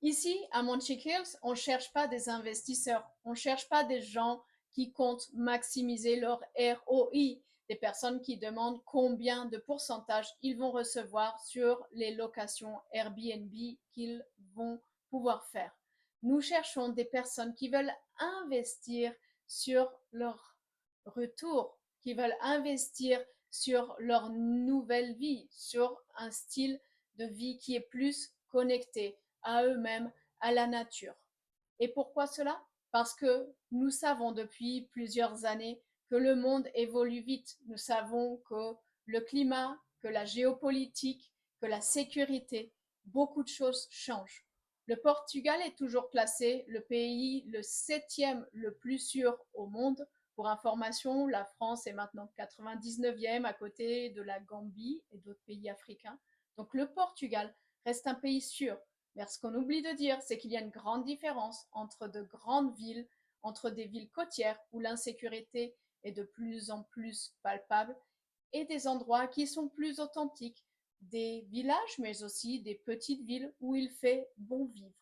Ici, à Montchy Hills, on ne cherche pas des investisseurs, on ne cherche pas des gens qui comptent maximiser leur ROI, des personnes qui demandent combien de pourcentage ils vont recevoir sur les locations Airbnb qu'ils vont pouvoir faire. Nous cherchons des personnes qui veulent investir sur leur retour, qui veulent investir sur leur nouvelle vie, sur un style de vie qui est plus connecté à eux-mêmes, à la nature. Et pourquoi cela? Parce que nous savons depuis plusieurs années que le monde évolue vite. Nous savons que le climat, que la géopolitique, que la sécurité, beaucoup de choses changent. Le Portugal est toujours classé le pays le septième le plus sûr au monde. Pour information, la France est maintenant 99e à côté de la Gambie et d'autres pays africains. Donc le Portugal reste un pays sûr. Mais ce qu'on oublie de dire, c'est qu'il y a une grande différence entre de grandes villes, entre des villes côtières où l'insécurité est de plus en plus palpable, et des endroits qui sont plus authentiques, des villages, mais aussi des petites villes où il fait bon vivre,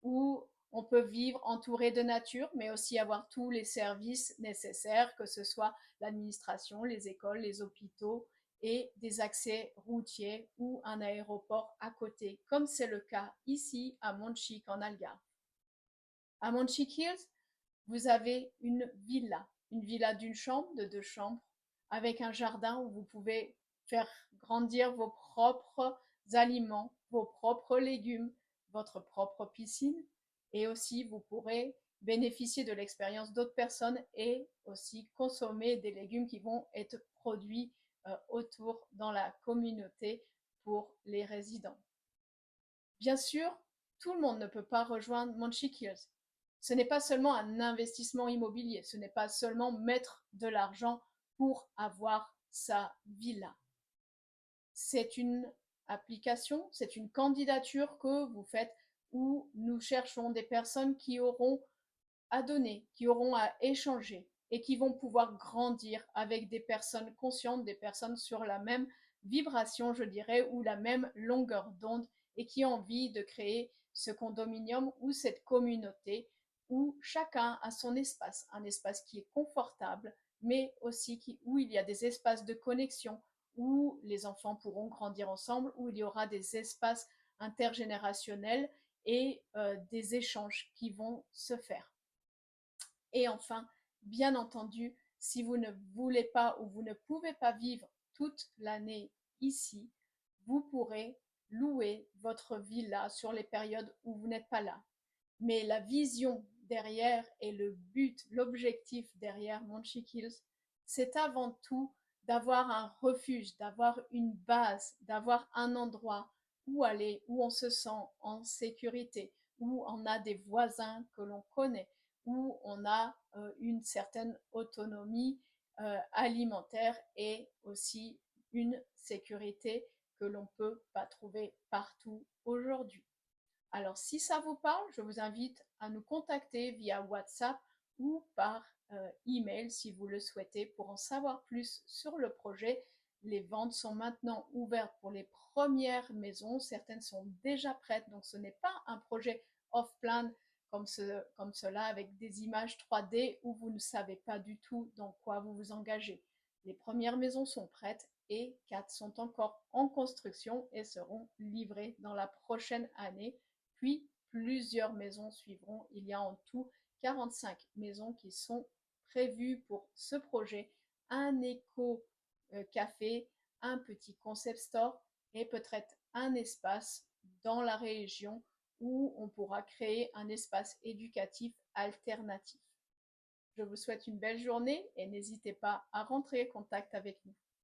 où on peut vivre entouré de nature, mais aussi avoir tous les services nécessaires, que ce soit l'administration, les écoles, les hôpitaux et des accès routiers ou un aéroport à côté, comme c'est le cas ici à Montchique en Algarve. À Montchique Hills, vous avez une villa d'une chambre, de deux chambres, avec un jardin où vous pouvez faire grandir vos propres aliments, vos propres légumes, votre propre piscine, et aussi vous pourrez bénéficier de l'expérience d'autres personnes et aussi consommer des légumes qui vont être produits autour dans la communauté pour les résidents. Bien sûr, tout le monde ne peut pas rejoindre Montchy Hills. Ce n'est pas seulement un investissement immobilier, ce n'est pas seulement mettre de l'argent pour avoir sa villa. C'est une application, c'est une candidature que vous faites où nous cherchons des personnes qui auront à donner, qui auront à échanger et qui vont pouvoir grandir avec des personnes conscientes, des personnes sur la même vibration, je dirais, ou la même longueur d'onde et qui ont envie de créer ce condominium ou cette communauté où chacun a son espace, un espace qui est confortable, mais aussi où il y a des espaces de connexion, où les enfants pourront grandir ensemble, où il y aura des espaces intergénérationnels et des échanges qui vont se faire. Et enfin, bien entendu, si vous ne voulez pas ou vous ne pouvez pas vivre toute l'année ici, vous pourrez louer votre villa sur les périodes où vous n'êtes pas là. Mais la vision derrière et le but, l'objectif derrière Montchy Hills, c'est avant tout d'avoir un refuge, d'avoir une base, d'avoir un endroit où aller, où on se sent en sécurité, où on a des voisins que l'on connaît, où on a une certaine autonomie alimentaire et aussi une sécurité que l'on ne peut pas trouver partout aujourd'hui. Alors si ça vous parle, je vous invite à nous contacter via WhatsApp ou par email si vous le souhaitez pour en savoir plus sur le projet. Les ventes sont maintenant ouvertes pour les premières maisons, certaines sont déjà prêtes, donc ce n'est pas un projet off-plan comme cela avec des images 3D où vous ne savez pas du tout dans quoi vous vous engagez. Les premières maisons sont prêtes et 4 sont encore en construction et seront livrées dans la prochaine année. Puis plusieurs maisons suivront. Il y a en tout 45 maisons qui sont prévues pour ce projet. Un éco-café, un petit concept store et peut-être un espace dans la région où on pourra créer un espace éducatif alternatif. Je vous souhaite une belle journée et n'hésitez pas à rentrer en contact avec nous.